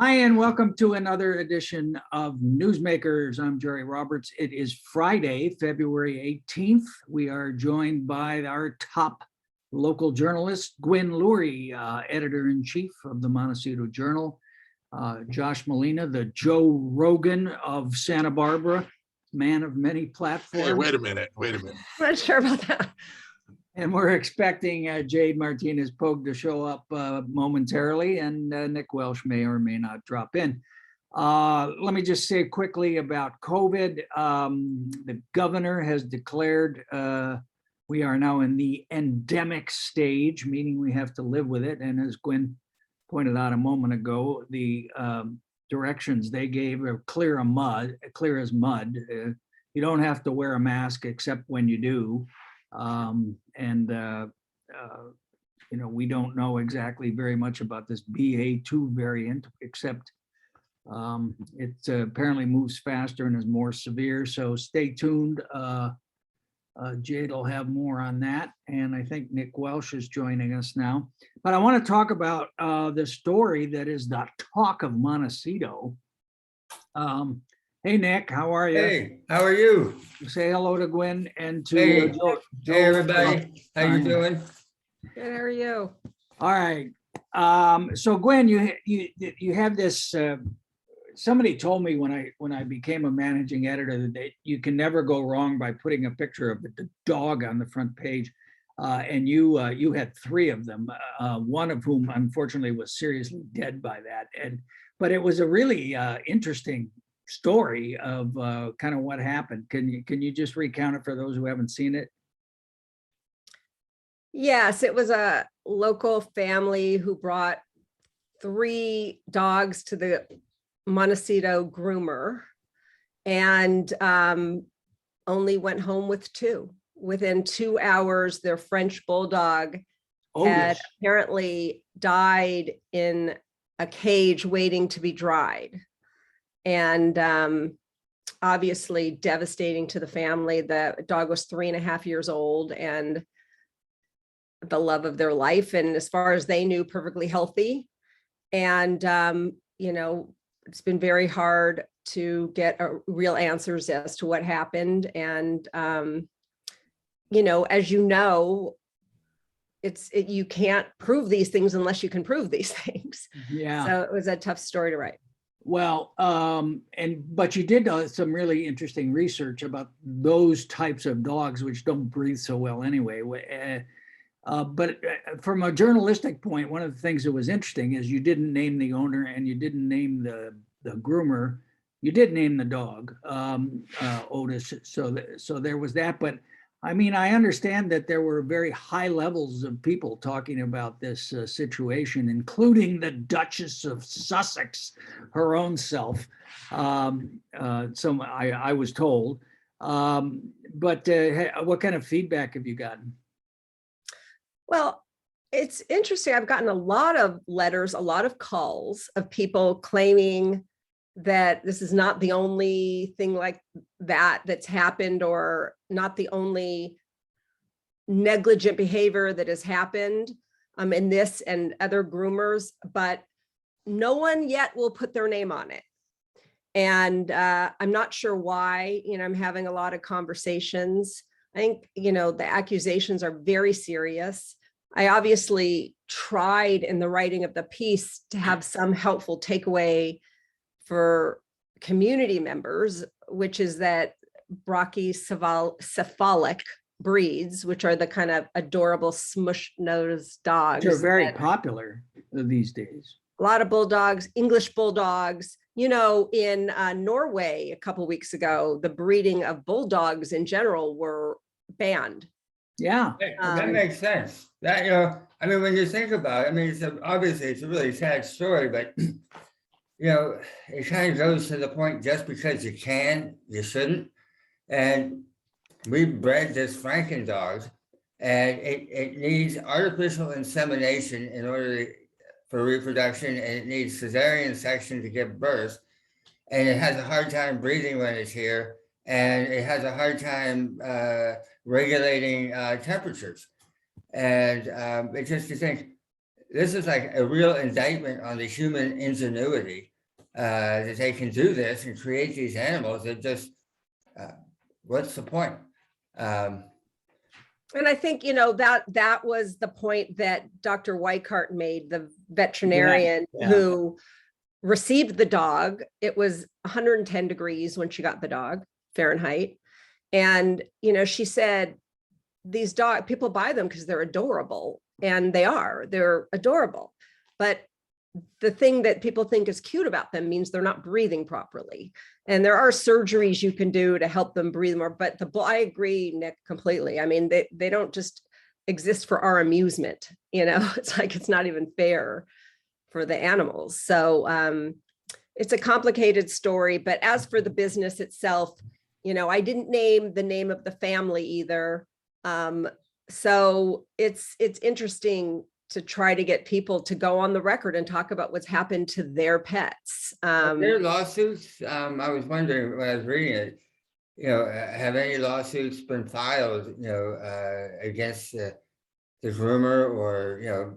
Hi, and welcome to another edition of Newsmakers. I'm Jerry Roberts. It is Friday, February 18th. We are joined by our top local journalist, Gwyn Lurie, editor-in-chief of the Montecito Journal, Josh Molina, the Joe Rogan of Santa Barbara, man of many platforms. Hey, wait a minute. I'm not sure about that. And we're expecting Jade Martinez-Pogue to show up momentarily, and Nick Welsh may or may not drop in. Let me just say quickly about COVID. The governor has declared we are now in the endemic stage, meaning we have to live with it. And as Gwyn pointed out a moment ago, the directions they gave are clear as mud. You don't have to wear a mask except when you do. We don't know exactly very much about this BA2 variant, except it apparently moves faster and is more severe. So stay tuned. Jade will have more on that. And I think Nick Welsh is joining us now. But I want to talk about the story that is the talk of Montecito. Hey, Nick, how are you? Hey, how are you? Say hello to Gwyn and to Hey, Joe. hey everybody. How you doing? Good, how are you? All right. So Gwyn, you have this. Somebody told me when I became a managing editor that you can never go wrong by putting a picture of the dog on the front page, and you had three of them. One of whom unfortunately was seriously dead by that, but it was a really interesting story of kind of what happened. Can you just recount it for those who haven't seen it? Yes, it was a local family who brought 3 dogs to the Montecito groomer and only went home with 2. Within 2 hours, their French bulldog had apparently died in a cage waiting to be dried. And obviously devastating to the family. The dog was 3.5 years old and the love of their life. And as far as they knew, perfectly healthy. And, it's been very hard to get real answers as to what happened. And, as you know, you can't prove these things unless you can prove these things. Yeah. So it was a tough story to write. Well, but you did some really interesting research about those types of dogs, which don't breathe so well anyway. But from a journalistic point, one of the things that was interesting is you didn't name the owner and you didn't name the groomer. You did name the dog, Otis. So there was that. But I mean, I understand that there were very high levels of people talking about this situation, including the Duchess of Sussex, her own self. So I was told. But what kind of feedback have you gotten? Well, it's interesting. I've gotten a lot of letters, a lot of calls of people claiming that this is not the only thing like that's happened, or not the only negligent behavior that has happened in this and other groomers, but no one yet will put their name on it. And I'm not sure why. I'm having a lot of conversations. I think, the accusations are very serious. I obviously tried in the writing of the piece to have some helpful takeaway for community members, which is that brachycephalic breeds, which are the kind of adorable smush-nosed dogs. They're very popular these days. A lot of bulldogs, English bulldogs. In Norway a couple of weeks ago, the breeding of bulldogs in general were banned. Yeah, That makes sense. That, when you think about it, obviously it's a really sad story, but it kind of goes to the point, just because you can, you shouldn't. And we bred this Franken dog, and it needs artificial insemination in order for reproduction, and it needs cesarean section to give birth. And it has a hard time breathing when it's here, and it has a hard time regulating temperatures. And it's just to think, this is like a real indictment on the human ingenuity that they can do this and create these animals. It just, what's the point? And I think, that was the point that Dr. Weikart made, the veterinarian Yeah. who received the dog. It was 110 degrees when she got the dog, Fahrenheit. And, she said, these dogs, people buy them because they're adorable, and they're adorable. But the thing that people think is cute about them means they're not breathing properly. And there are surgeries you can do to help them breathe more. But I agree, Nick, completely. I mean, they don't just exist for our amusement. It's like, it's not even fair for the animals. So it's a complicated story. But as for the business itself, I didn't name the name of the family either. So it's interesting to try to get people to go on the record and talk about what's happened to their pets. Their lawsuits, I was wondering when I was reading it, have any lawsuits been filed, against the groomer, or,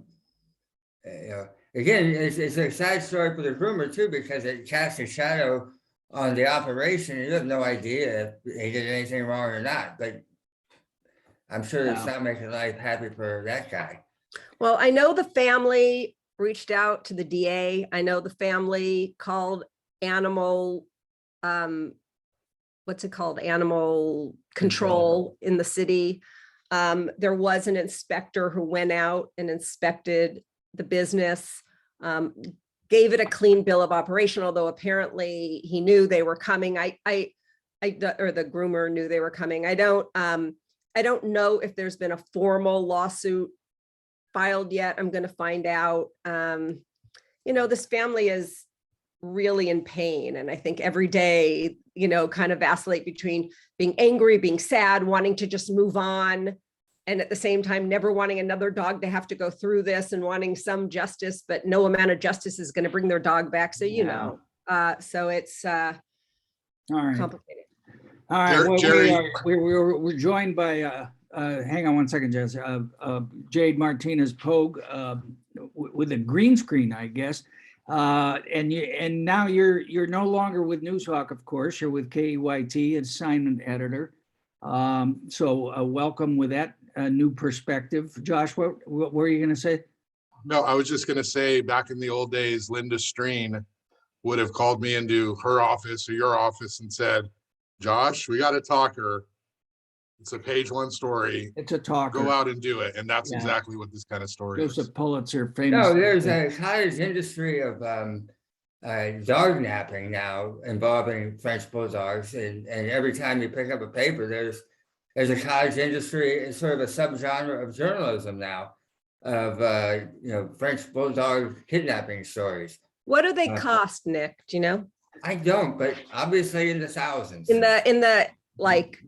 again, it's a sad story for the groomer too, because it casts a shadow on the operation. You have no idea if he did anything wrong or not, but I'm sure it's not making life happy for that guy. Well, I know the family reached out to the DA. I know the family called animal, what's it called? Animal control in the city. There was an inspector who went out and inspected the business, gave it a clean bill of operation, although apparently he knew they were coming. Or the groomer knew they were coming. I don't know if there's been a formal lawsuit filed yet. I'm going to find out. This family is really in pain. And I think every day, kind of vacillate between being angry, being sad, wanting to just move on. And at the same time, never wanting another dog to have to go through this, and wanting some justice, but no amount of justice is going to bring their dog back. So, so it's All right. complicated. All right. Well, Jerry. we're joined by, hang on one second, Jess. Jade Martinez-Pogue with a green screen, I guess. And now you're no longer with Noozhawk, of course. You're with KEYT, assignment editor. So welcome with that new perspective. Josh, what were you going to say? No, I was just going to say, back in the old days, Linda Streen would have called me into her office or your office and said, Josh, we got to talk, or it's a page one story. It's a talker. Go out and do it. And that's Yeah. exactly what this kind of story is. Joseph Pulitzer, famous. No, there's a cottage industry of dog napping now involving French bulldogs, and every time you pick up a paper, there's a cottage industry. It's sort of a subgenre of journalism now of French bulldog kidnapping stories. What do they cost, Nick? Do you know? I don't, but obviously in the thousands. In the like,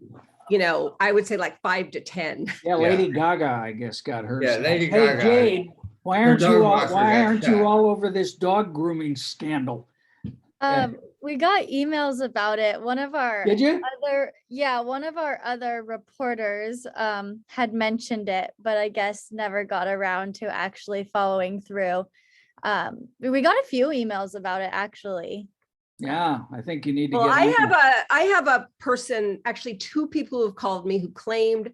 I would say like 5 to 10. Yeah, Lady Gaga, I guess, got her. Yeah, Lady Hey, Gaga. Jade, why Her aren't dog you all, walker why got aren't shot. you all over this dog grooming scandal? We got emails about it. One of our Did you? other reporters had mentioned it, but I guess never got around to actually following through. We got a few emails about it, actually. Yeah, I think you need to Well, get. I have a person, actually 2 people who have called me who claimed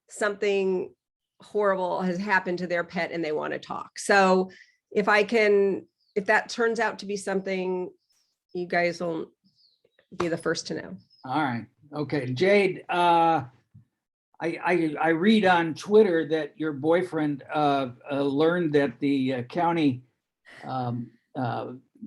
something horrible has happened to their pet and they want to talk. So if that turns out to be something, you guys will be the first to know. All right. Okay, Jade, I read on Twitter that your boyfriend learned that the county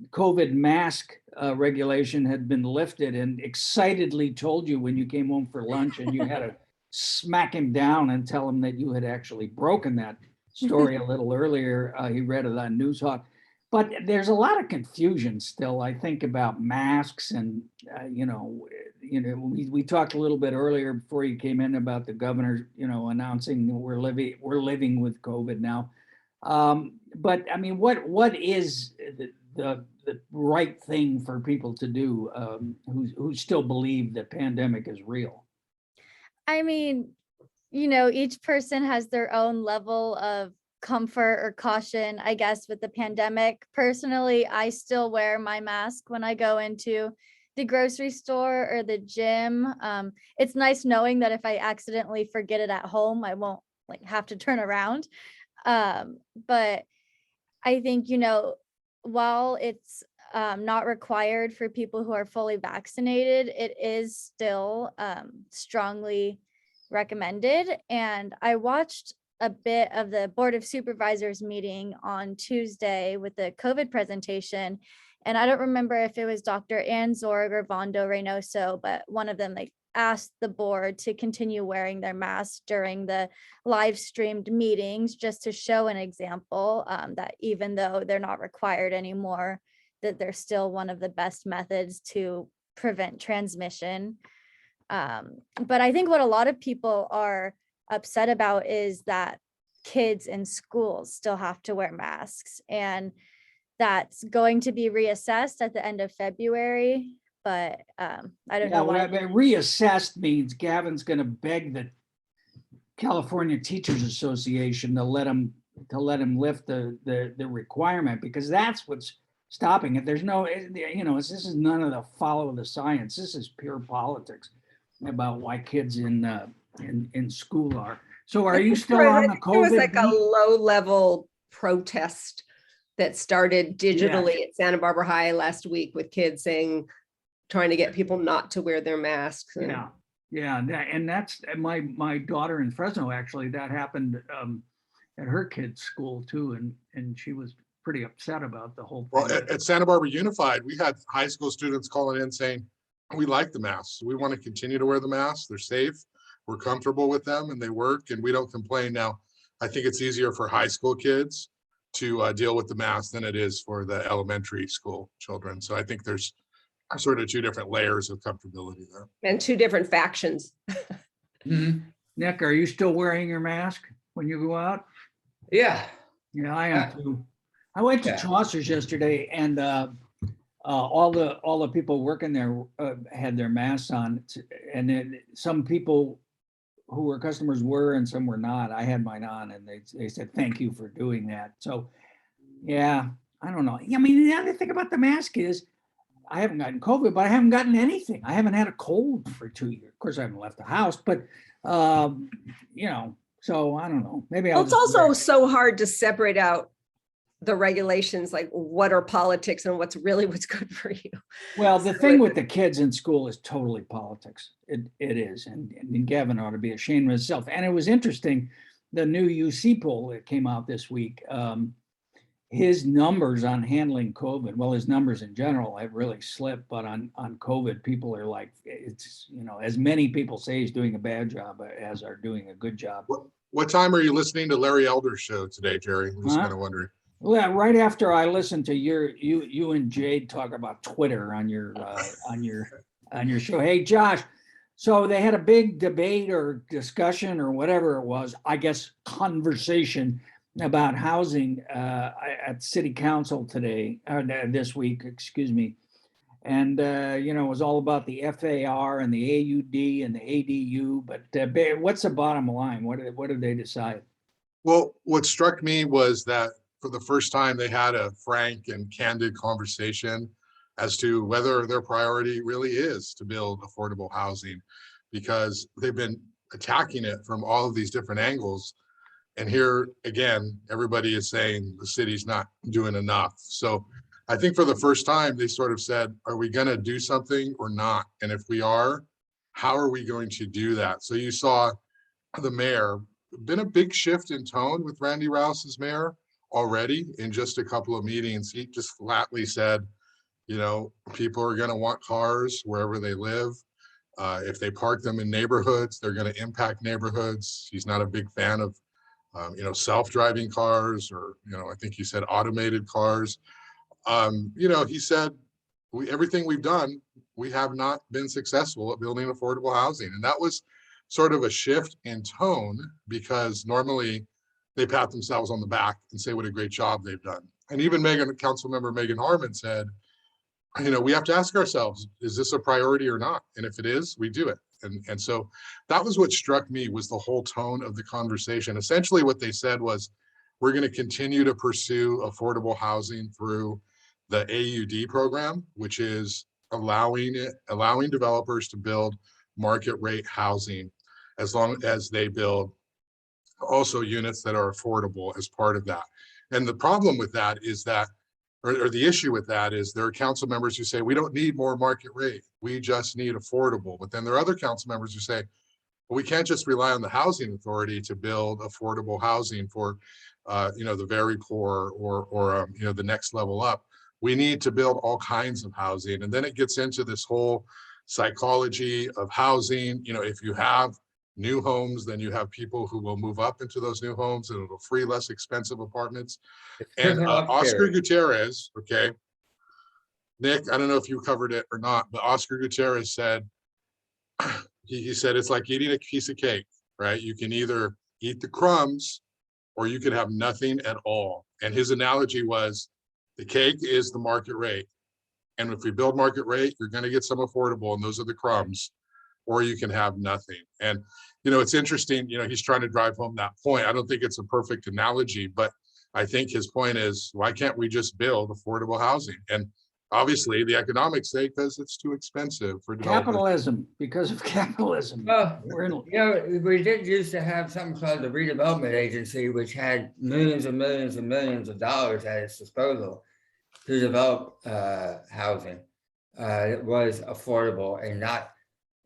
COVID mask regulation had been lifted, and excitedly told you when you came home for lunch, and you had to smack him down and tell him that you had actually broken that story a little earlier. He read it on Noozhawk. But there's a lot of confusion still, I think, about masks, and we talked a little bit earlier before you came in about the governor, announcing we're living with COVID now. But I mean, what is the right thing for people to do who still believe the pandemic is real? I mean, each person has their own level of comfort or caution, I guess, with the pandemic. Personally, I still wear my mask when I go into the grocery store or the gym. It's nice knowing that if I accidentally forget it at home, I won't like have to turn around. But I think, while it's not required for people who are fully vaccinated, it is still strongly recommended. And I watched a bit of the Board of Supervisors meeting on Tuesday with the COVID presentation. And I don't remember if it was Dr. Anzorg or Vondo Reynoso, but one of them asked the board to continue wearing their masks during the live streamed meetings, just to show an example that even though they're not required anymore, that they're still one of the best methods to prevent transmission. But I think what a lot of people are upset about is that kids in schools still have to wear masks, and that's going to be reassessed at the end of February. But I don't know why. Reassessed means Gavin's going to beg the California Teachers Association to let him lift the requirement, because that's what's stopping it. There's no, this is none of the follow the science. This is pure politics about why kids in school are. So are you still on the COVID? It was like a low-level protest that started digitally at Santa Barbara High last week with kids trying to get people not to wear their masks. And that's my daughter in Fresno, actually, that happened at her kid's school too, and she was pretty upset about the whole thing. Well, at Santa Barbara Unified, we had high school students calling in saying, we like the masks. We want to continue to wear the masks. They're safe. We're comfortable with them and they work, and we don't complain. Now, I think it's easier for high school kids to deal with the mask than it is for the elementary school children. So I think there's sort of two different layers of comfortability there. And two different factions. Nick, are you still wearing your mask when you go out? Yeah. Yeah, I am too. I went to Chaucer's yesterday, and all the people working there had their masks on, and then some people who were customers were and some were not. I had mine on, and they said thank you for doing that. So yeah, I don't know. I mean, the other thing about the mask is I haven't gotten COVID, but I haven't gotten anything. I haven't had a cold for 2 years. Of course, I haven't left the house, but so I don't know. Maybe It's also so hard to separate out the regulations, like what are politics and what's good for you. Well, the thing with the kids in school is totally politics. It is, and Gavin ought to be ashamed of himself. And it was interesting, the new UC poll that came out this week, his numbers on handling COVID, well, his numbers in general have really slipped, but on COVID, people are like, it's, as many people say he's doing a bad job as are doing a good job. What time are you listening to Larry Elder's show today, Jerry? I'm just kind of wondering. Well, right after I listened to you and Jade talk about Twitter on your show. Hey, Josh, so they had a big debate or discussion or whatever it was, I guess, conversation about housing at City Council today, this week, excuse me. And, it was all about the FAR and the AUD and the ADU. But what's the bottom line? What did they decide? Well, what struck me was that for the first time, they had a frank and candid conversation as to whether their priority really is to build affordable housing, because they've been attacking it from all of these different angles. And here again, everybody is saying the city's not doing enough. So I think for the first time, they sort of said, are we going to do something or not? And if we are, how are we going to do that? So you saw the mayor, been a big shift in tone with Randy Rouse as mayor already in just a couple of meetings. He just flatly said, people are going to want cars wherever they live. If they park them in neighborhoods, they're going to impact neighborhoods. He's not a big fan of self-driving cars, or, I think he said automated cars. He said, everything we've done, we have not been successful at building affordable housing. And that was sort of a shift in tone, because normally they pat themselves on the back and say what a great job they've done. And even Councilmember Megan Harmon said, we have to ask ourselves, is this a priority or not? And if it is, we do it. And so that was what struck me, was the whole tone of the conversation. Essentially what they said was, we're going to continue to pursue affordable housing through the AUD program, which is allowing developers to build market rate housing as long as they build also units that are affordable as part of that. And the problem with that is that, or the issue with that is there are council members who say, we don't need more market rate, we just need affordable. But then there are other council members who say, well, we can't just rely on the housing authority to build affordable housing for the very poor or the next level up. We need to build all kinds of housing. And then it gets into this whole psychology of housing. If you have new homes, then you have people who will move up into those new homes and it'll free less expensive apartments. And Oscar Gutierrez, okay, Nick, I don't know if you covered it or not, but Oscar Gutierrez said, he said, it's like eating a piece of cake, right? You can either eat the crumbs or you could have nothing at all. And his analogy was the cake is the market rate. And if we build market rate, you're going to get some affordable and those are the crumbs, or you can have nothing. And, it's interesting, he's trying to drive home that point. I don't think it's a perfect analogy, but I think his point is, why can't we just build affordable housing? And obviously the economics say because it's too expensive for developers. Capitalism, because of capitalism. Well, We're in- we did used to have something called the redevelopment agency, which had millions and millions and millions of dollars at its disposal to develop housing. It was affordable and not.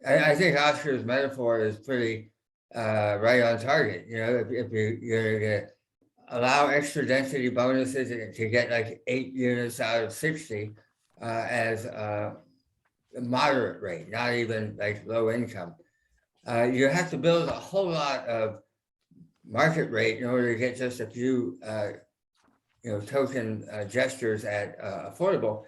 I think Oscar's metaphor is pretty right on target. If you're allow extra density bonuses to get like 8 units out of 60 as a moderate rate, not even like low income. You have to build a whole lot of market rate in order to get just a few token gestures at affordable.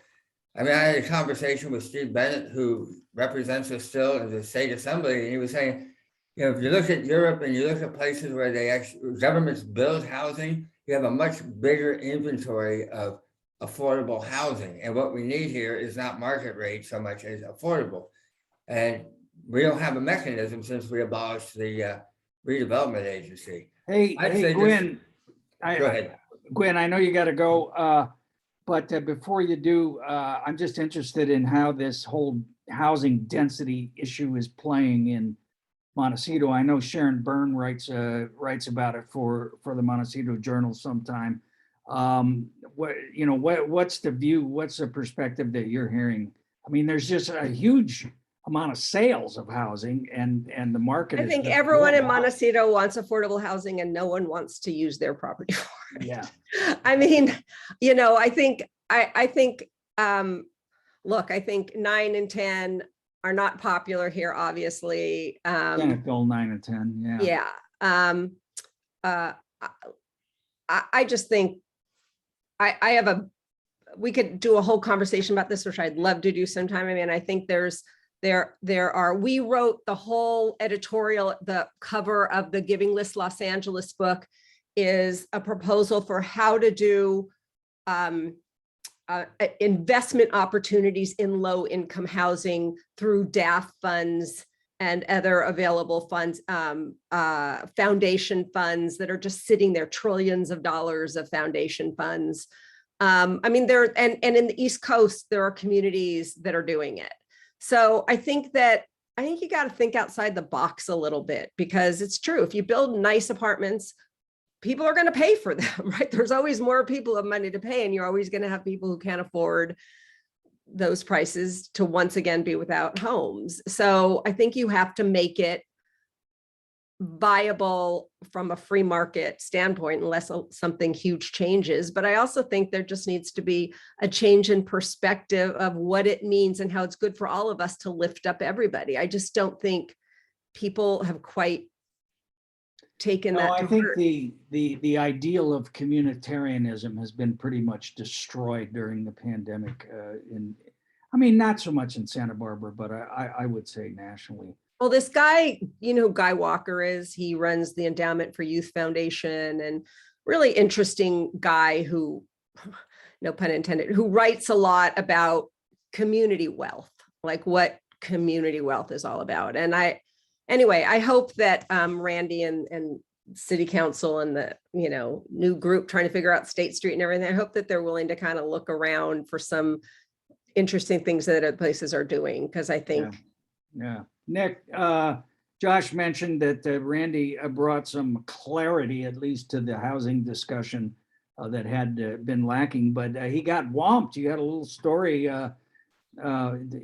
I mean, I had a conversation with Steve Bennett, who represents us still in the state assembly, and he was saying, if you look at Europe and you look at places where governments build housing, you have a much bigger inventory of affordable housing. And what we need here is not market rate so much as affordable. And we don't have a mechanism since we abolished the redevelopment agency. Hey, Gwyn. Go ahead. Gwyn, I know you got to go, but before you do, I'm just interested in how this whole housing density issue is playing in Montecito. I know Sharon Byrne writes about it for the Montecito Journal sometime. What's the view? What's the perspective that you're hearing? I mean, there's just a huge amount of sales of housing, and the market. I think everyone in Montecito wants affordable housing, and no one wants to use their property for it. Yeah. I mean, I think, look, I think 9 and 10 are not popular here, obviously. Bill 9 and 10, yeah. Yeah. I just think we could do a whole conversation about this, which I'd love to do sometime. I mean, I think we wrote the whole editorial, the cover of the Giving List Los Angeles book is a proposal for how to do investment opportunities in low income housing through DAF funds and other available funds, foundation funds that are just sitting there, trillions of dollars of foundation funds. I mean, and in the East Coast, there are communities that are doing it. So I think you got to think outside the box a little bit, because it's true. If you build nice apartments, people are going to pay for them, right? There's always more people who have money to pay, and you're always going to have people who can't afford those prices to once again be without homes. So I think you have to make it viable from a free market standpoint, unless something huge changes. But I also think there just needs to be a change in perspective of what it means and how it's good for all of us to lift up everybody. I just don't think people have quite taken that. I think the ideal of communitarianism has been pretty much destroyed during the pandemic. Not so much in Santa Barbara, but I would say nationally. Well, this guy, who Guy Walker is, he runs the Endowment for Youth Foundation, and really interesting guy who, no pun intended, who writes a lot about community wealth, like what community wealth is all about. And I hope that Randy and city council and the, new group trying to figure out State Street and everything. I hope that they're willing to kind of look around for some interesting things that other places are doing, because I think Yeah. Nick, Josh mentioned that Randy brought some clarity, at least to the housing discussion that had been lacking, but he got whomped. You had a little story.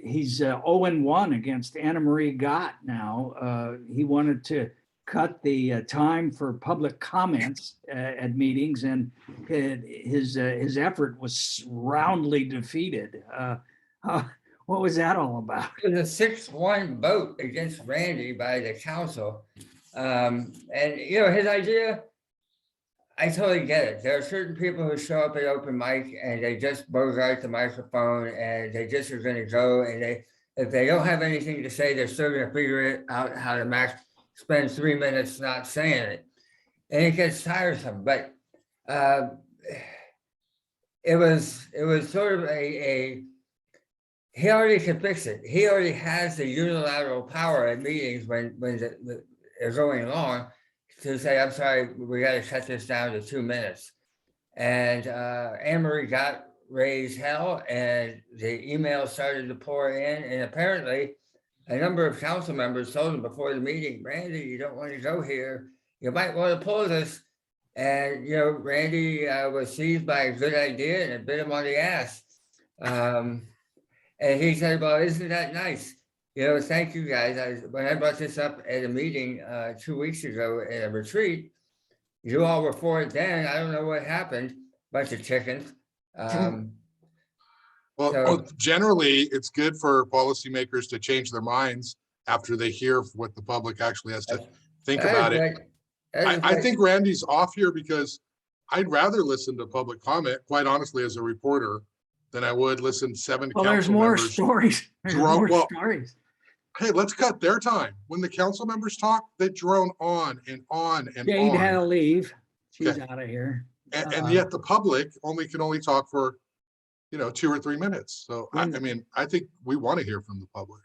He's 0-1 against Anna Marie Gott now. He wanted to cut the time for public comments at meetings, and his effort was roundly defeated. What was that all about? It was a 6-1 vote against Randy by the council. And his idea, I totally get it. There are certain people who show up at open mic and they just bogart the microphone and they just are going to go, and if they don't have anything to say, they're still going to figure it out how to spend 3 minutes not saying it. And it gets tiresome, but it was sort of he already can fix it. He already has the unilateral power at meetings when they're going long to say, I'm sorry, we got to cut this down to 2 minutes. And Anne-Marie got raised hell, and the emails started to pour in. And apparently a number of council members told him before the meeting, Randy, you don't want to go here. You might want to pull this. And, Randy was seized by a good idea, and it bit him on the ass. And he said, well, isn't that nice? Thank you guys. When I brought this up at a meeting 2 weeks ago at a retreat, you all were for it then. I don't know what happened. Bunch of chickens. Generally, it's good for policymakers to change their minds after they hear what the public actually has to think about it. I think Randy's off here because I'd rather listen to public comment, quite honestly, as a reporter, than I would listen to 7 Well, council there's more members. stories. There's drone- more well, stories. Hey, let's cut their time. When the council members talk, they drone on and on and Jade had on. to leave. She's Okay. out of here. And yet the public can only talk for, 2 or 3 minutes. So I think we want to hear from the public.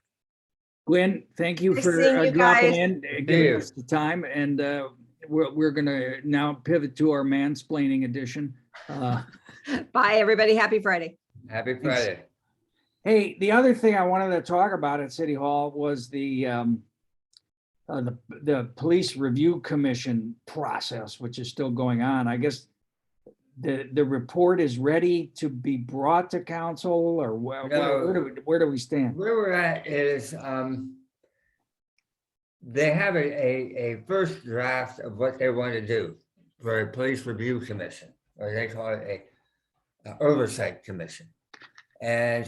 Gwen, thank you Nice for seeing you dropping guys. in, giving us the time, and we're gonna now pivot to our mansplaining edition. bye, everybody. Happy Friday. Happy Friday. Hey, the other thing I wanted to talk about at City Hall was the police review commission process, which is still going on. I guess the report is ready to be brought to council, or where do we stand? Where we're at is they have a first draft of what they want to do for a police review commission, or they call it a oversight commission. And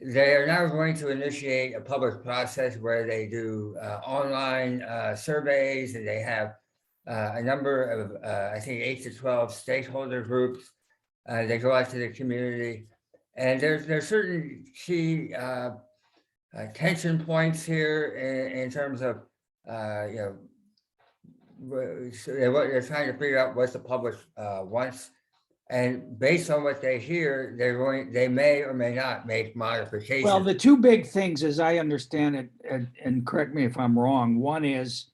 they are now going to initiate a public process where they do online surveys, and they have a number of, I think 8 to 12 stakeholder groups. They go out to the community, and there's certain key tension points here in terms of, what they're trying to figure out what the public wants. And based on what they hear, they may or may not make modifications. Well, the two big things, as I understand it, and correct me if I'm wrong, one is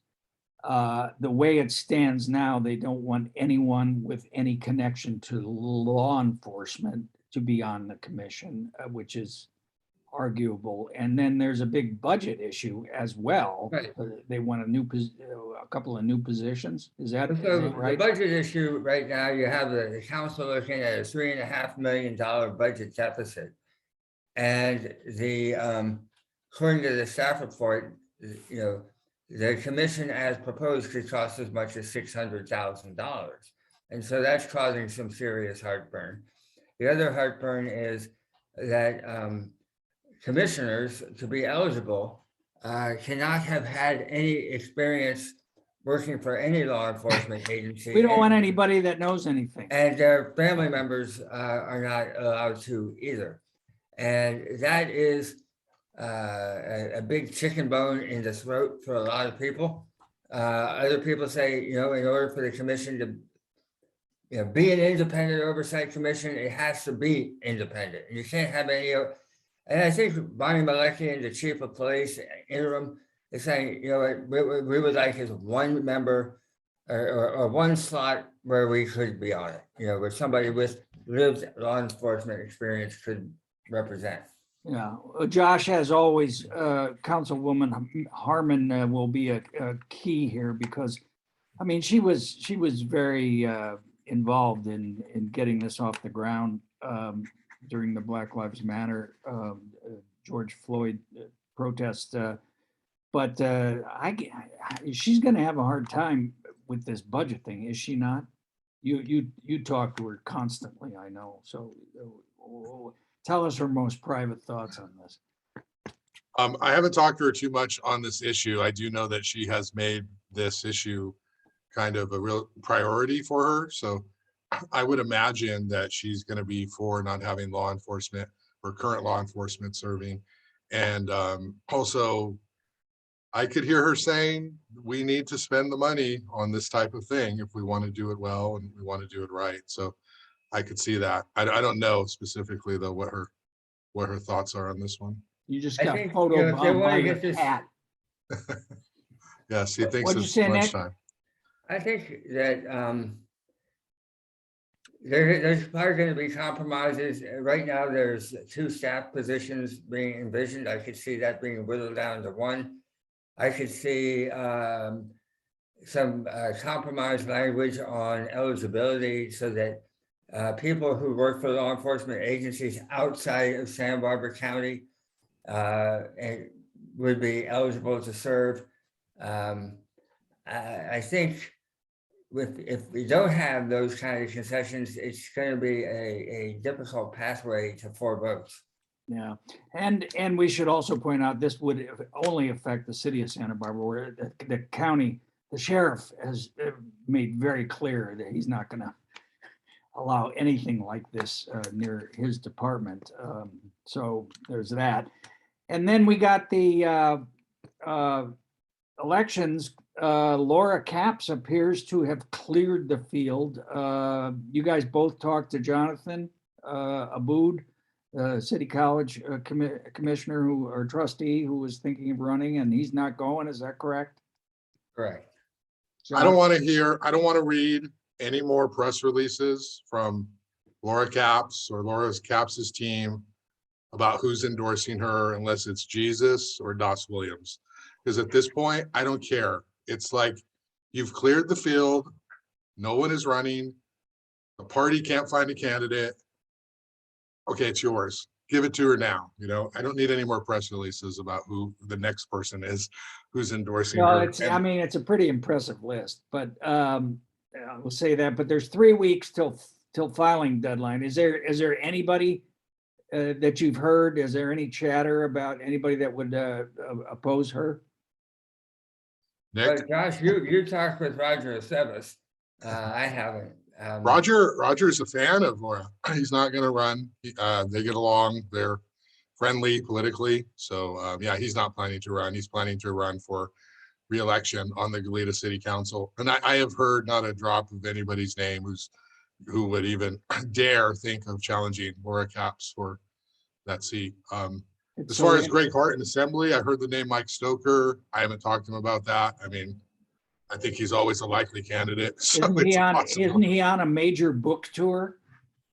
the way it stands now, they don't want anyone with any connection to law enforcement to be on the commission, which is arguable. And then there's a big budget issue as well. Right. They want a couple of new positions. Is that So right? the budget issue right now, you have the council looking at a $3.5 million budget deficit. And according to the staff report, the commission as proposed could cost as much as $600,000. And so that's causing some serious heartburn. The other heartburn is that commissioners, to be eligible, cannot have had any experience working for any law enforcement agency. We don't want anybody that knows anything. And their family members are not allowed to either. And that is a big chicken bone in the throat for a lot of people. Other people say, in order for the commission to be an independent oversight commission, it has to be independent. You can't have any. And I think Bonnie Malecki, the chief of police interim, is saying, you know, what we would like is one member or one slot where we could be on it, you know, where somebody with lived law enforcement experience could represent. Yeah, Josh, as always, Councilwoman Harmon will be a key here because, I mean, she was very involved in getting this off the ground during the Black Lives Matter, George Floyd protest. But she's going to have a hard time with this budget thing, is she not? You talk to her constantly, I know. So tell us her most private thoughts on this. I haven't talked to her too much on this issue. I do know that she has made this issue kind of a real priority for her. So I would imagine that she's going to be for not having law enforcement or current law enforcement serving. And also, I could hear her saying, we need to spend the money on this type of thing if we want to do it well and we want to do it right. So I could see that. I don't know specifically though what her thoughts are on this one. You just I got think, you know, if they photobombed by wanna your get this- cat. Yes, he thinks What'd you it's say, Nick? lunchtime. I think that there's probably going to be compromises. Right now, there's 2 staff positions being envisioned. I could see that being whittled down to 1. I could see some compromise language on eligibility so that people who work for law enforcement agencies outside of Santa Barbara County would be eligible to serve. I think if we don't have those kind of concessions, it's going to be a difficult pathway to 4 votes. Yeah, and we should also point out, this would only affect the city of Santa Barbara, where the county, the sheriff has made very clear that he's not gonna allow anything like this near his department. So there's that. And then we got the elections. Laura Capps appears to have cleared the field. You guys both talked to Jonathan Aboud, City College commissioner or trustee who was thinking of running, and he's not going. Is that correct? Correct. I don't want to read any more press releases from Laura Capps or Laura Capps' team about who's endorsing her unless it's Jesus or Doss Williams. Because at this point, I don't care. It's like you've cleared the field. No one is running. The party can't find a candidate. Okay, it's yours. Give it to her now. You know, I don't need any more press releases about who the next person is who's endorsing Well, her. I mean, it's a pretty impressive list, but we'll say that. But there's 3 weeks till filing deadline. Is there anybody that you've heard? Is there any chatter about anybody that would oppose her? Nick? But Josh, you talked with Roger Aceves. I haven't. Roger's a fan of Laura. He's not going to run. They get along. They're friendly politically. So yeah, he's not planning to run. He's planning to run for re-election on the Goleta City Council. And I have heard not a drop of anybody's name who would even dare think of challenging Laura Capps for that seat. As far as Greg Hart in Assembly, I heard the name Mike Stoker. I haven't talked to him about that. I mean, I think he's always a likely candidate. So Isn't he on a major book tour,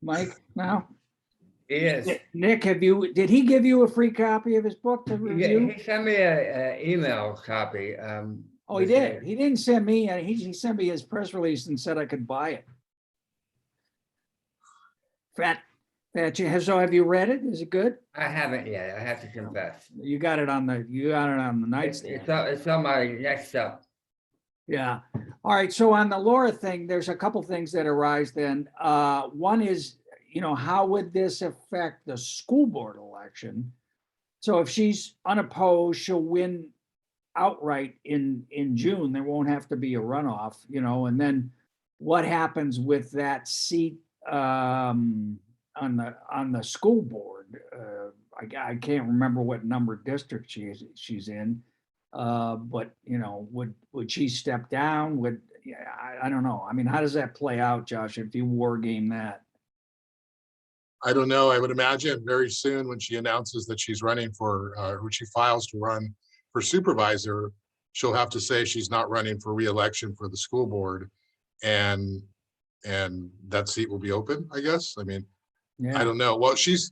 Mike, now? He is. Nick, did he give you a free copy of his book to review? He sent me an email copy. Oh, he did. He didn't send me, he sent me his press release and said I could buy it. So have you read it? Is it good? I haven't yet. I have to confess. You got it on the nightstand. It's on my next up. Yeah. All right. So on the Laura thing, there's a couple things that arise then. One is, how would this affect the school board election? So if she's unopposed, she'll win outright in June. There won't have to be a runoff, and then what happens with that seat on the school board? I can't remember what number district she's in. But would she step down? I don't know. I mean, how does that play out, Josh, if you war game that? I don't know. I would imagine very soon when she announces that she's running when she files to run for supervisor, she'll have to say she's not running for reelection for the school board, and that seat will be open, I guess. I mean, I Yeah, don't know. Well, she's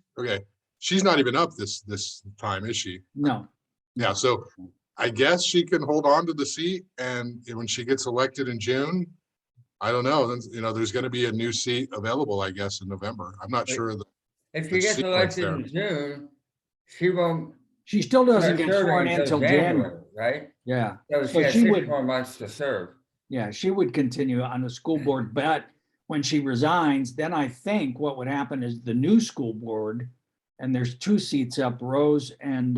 not even up this time, is she? no. Yeah, so I guess she can hold on to the seat, and when she gets elected in June, I don't know, then, there's gonna be a new seat available, I guess, in November. I'm not Wait. sure If the she gets sequence elected there. in June, she won't She still doesn't start get sworn serving in until until January. right? Yeah. So So she has she 6 would- more months to serve. Yeah, she would continue on the school board, but when she resigns, then I think what would happen is the new school board, and there's 2 seats up, Rose and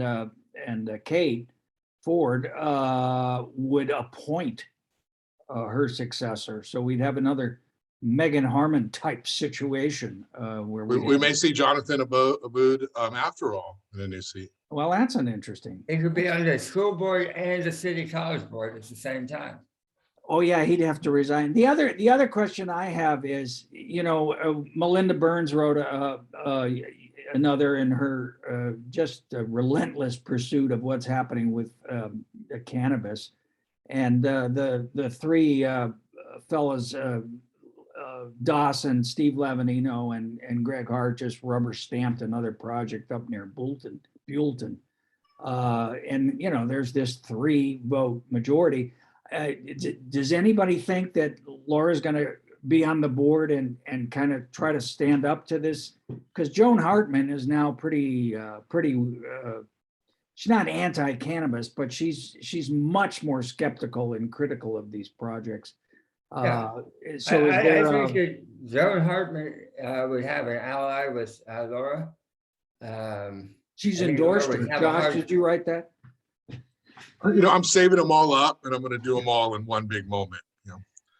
Kate Ford, would appoint her successor. So we'd have another Megan Harmon type situation where We may see Jonathan Abood after all in a new seat. well, that's an interesting. He could be on the school board and the city college board at the same time. Oh, yeah, he'd have to resign. The other question I have is, Melinda Burns wrote another in her just a relentless pursuit of what's happening with cannabis. And the 3 fellas, Dawson, Steve Levanino, and Greg Hart just rubber stamped another project up near Buellton. And, there's this 3-vote majority. Does anybody think that Laura's going to be on the board and kind of try to stand up to this? Because Joan Hartman is now pretty. She's not anti-cannabis, but she's much more skeptical and critical of these projects. Yeah. So is I there? think that Joan Hartman would have an ally with Laura. She's I think endorsed Laura her. would have a Josh, hard- did you write that? I'm saving them all up, and I'm going to do them all in one big moment.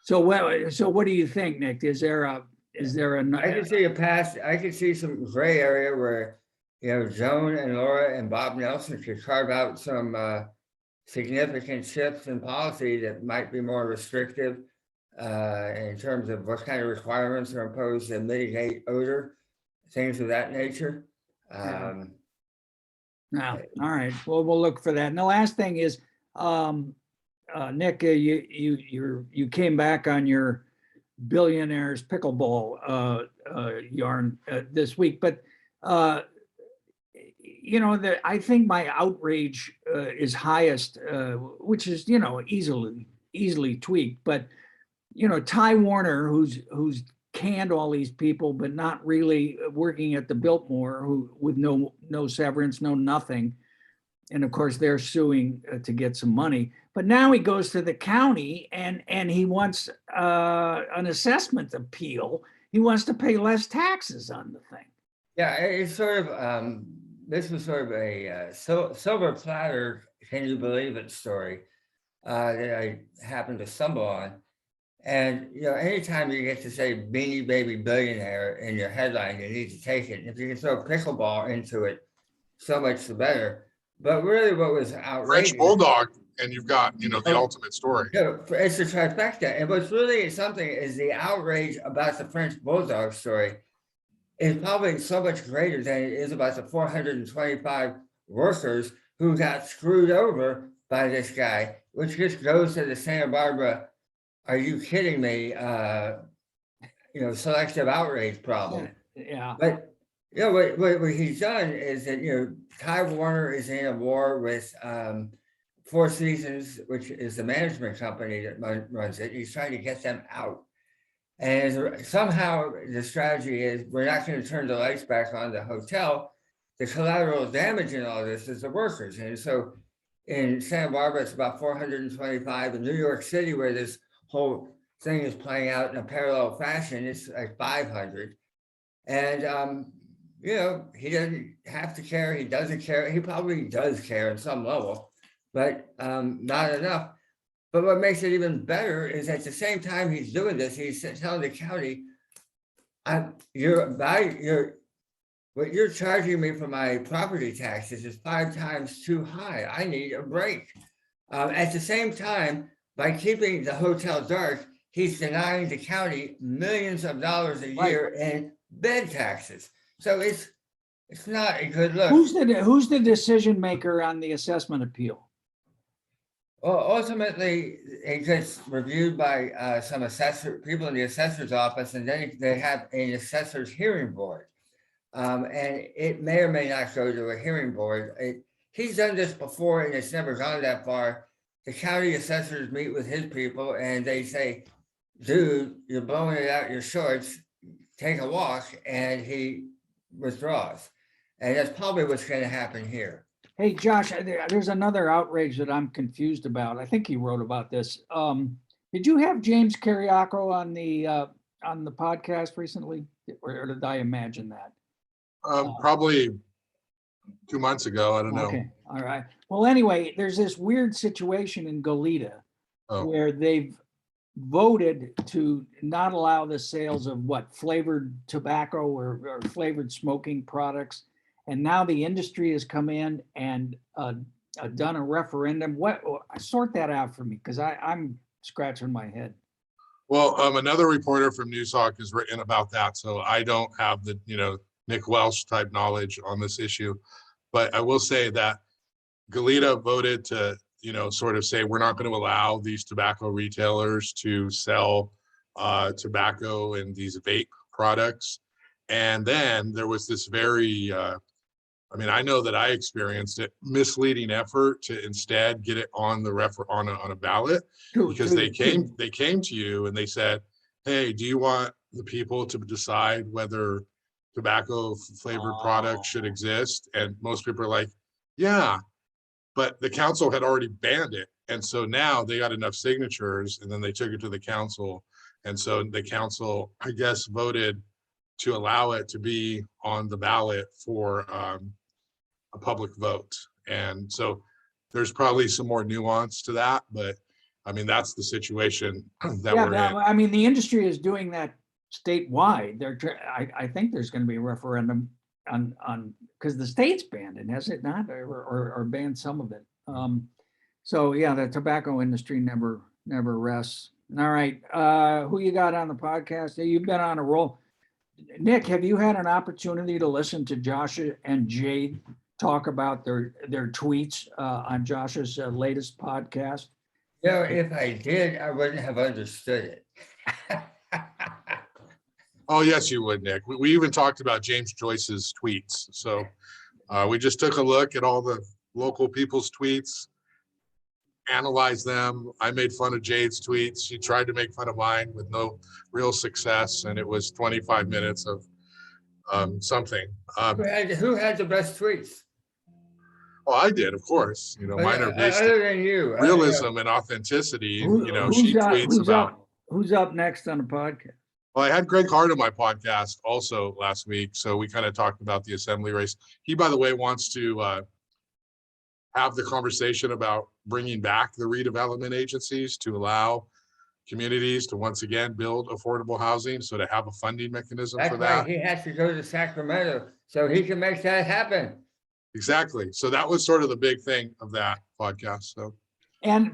So what do you think, Nick? Is there a? I can see I can see some gray area where, Joan and Laura and Bob Nelson could carve out some significant shifts in policy that might be more restrictive in terms of what kind of requirements are imposed to mitigate odor, things of that nature. Yeah. No, all right. Well, we'll look for that. And the last thing is, Nick, you came back on your billionaires pickleball yarn this week, but I think my outrage is highest, which is easily tweaked. But Ty Warner, who's canned all these people, but not really working at the Biltmore, who with no severance, no nothing. And of course, they're suing to get some money. But now he goes to the county and he wants an assessment appeal. He wants to pay less taxes on the thing. Yeah, it's sort of, this was sort of a silver platter, can you believe it story that I happened to stumble on. And, anytime you get to say Beanie Baby billionaire in your headline, you need to take it. If you can throw pickleball into it, so much the better. But really what was outrageous. French Bulldog, and you've got, the ultimate story. It's a trifecta. And what's really something is the outrage about the French Bulldog story is probably so much greater than it is about the 425 workers who got screwed over by this guy, which just goes to the Santa Barbara, are you kidding me? Selective outrage problem. Yeah. But what he's done is that Ty Warner is in a war with Four Seasons, which is the management company that runs it. He's trying to get them out, and somehow the strategy is we're not going to turn the lights back on the hotel. The collateral damage in all this is the workers, and so in Santa Barbara it's about 425. In New York City, where this whole thing is playing out in a parallel fashion, it's like 500. And he doesn't have to care. He doesn't care. He probably does care at some level, but not enough. But what makes it even better is at the same time he's doing this, he's telling the county, what you're charging me for my property taxes is 5 times too high. I need a break. At the same time, by keeping the hotel dark, he's denying the county millions of dollars a year in bed taxes. So it's not a good look. Who's the decision maker on the assessment appeal? Well, ultimately, it gets reviewed by some people in the assessor's office, and then they have an assessor's hearing board. And it may or may not go to a hearing board. He's done this before and it's never gone that far. The county assessors meet with his people and they say, dude, you're blowing it out your shorts, take a walk, and he withdraws. And that's probably what's going to happen here. Hey, Josh, there's another outrage that I'm confused about. I think you wrote about this. Did you have James Carriaco on the podcast recently, or did I imagine that? Probably 2 months ago. I don't know. Okay, all right. Well, anyway, there's this weird situation in Goleta where they've voted to not allow the sales of flavored tobacco or flavored smoking products. And now the industry has come in and done a referendum. Sort that out for me, because I'm scratching my head. Well, another reporter from Noozhawk has written about that, so I don't have the Nick Welsh type knowledge on this issue, but I will say that Goleta voted to sort of say we're not going to allow these tobacco retailers to sell tobacco and these vape products, and then there was this very I know that I experienced it, misleading effort to instead get it on the on a ballot, because they came to you and they said, hey, do you want the people to decide whether tobacco flavored products should exist? And most people are like, yeah, but the council had already banned it. And so now they got enough signatures and then they took it to the council. And so the council, I guess, voted to allow it to be on the ballot for a public vote. And so there's probably some more nuance to that, but that's the situation that we're in. The industry is doing that statewide. I think there's going to be a referendum on because the state's banned it, has it not, or banned some of it. So yeah, the tobacco industry never rests. All right, who you got on the podcast? You've been on a roll. Nick, have you had an opportunity to listen to Josh and Jade talk about their tweets on Josh's latest podcast? If I did, I wouldn't have understood it. Oh, yes, you would, Nick. We even talked about James Joyce's tweets. So we just took a look at all the local people's tweets, analyzed them. I made fun of Jade's tweets. She tried to make fun of mine with no real success. And it was 25 minutes of something. Who had the best tweets? Well, I did, of course. Mine are based other than you. realism and authenticity. She tweets about. Who's up next on the podcast? Well, I had Greg Hart on my podcast also last week, so we kind of talked about the assembly race. He, by the way, wants to have the conversation about bringing back the redevelopment agencies to allow communities to once again build affordable housing, so to have a funding mechanism for that. He has to go to Sacramento so he can make that happen. Exactly. So that was sort of the big thing of that podcast. So,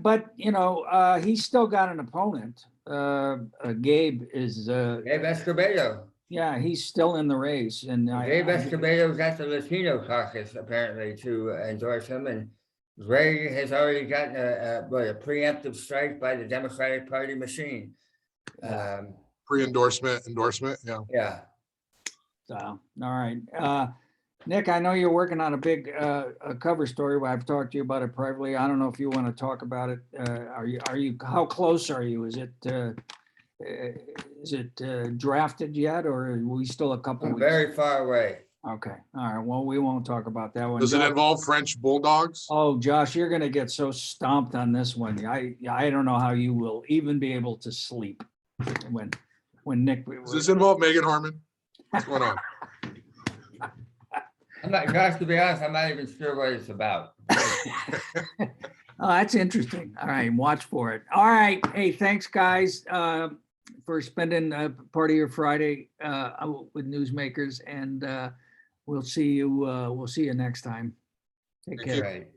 but he's still got an opponent. Gabe Escobedo. Yeah, he's still in the race, and Gabe Escobedo got the Latino caucus apparently to endorse him, and Greg has already gotten a preemptive strike by the Democratic Party machine. Pre-endorsement, yeah. Yeah. So, all right. Nick, I know you're working on a big cover story. I've talked to you about it privately. I don't know if you want to talk about it. Are you? How close are you? Is it drafted yet, or are we still a couple weeks? Very far away. Okay. All right. Well, we won't talk about that one. Does it involve French bulldogs? Oh, Josh, you're going to get so stomped on this one. I don't know how you will even be able to sleep when Nick. Does this involve Megan Harmon? What's going on? Gosh, to be honest, I'm not even sure what it's about. Oh, that's interesting. All right, watch for it. All right. Hey, thanks, guys, for spending part of your Friday with Newsmakers, and we'll see you next time. Take care. Right.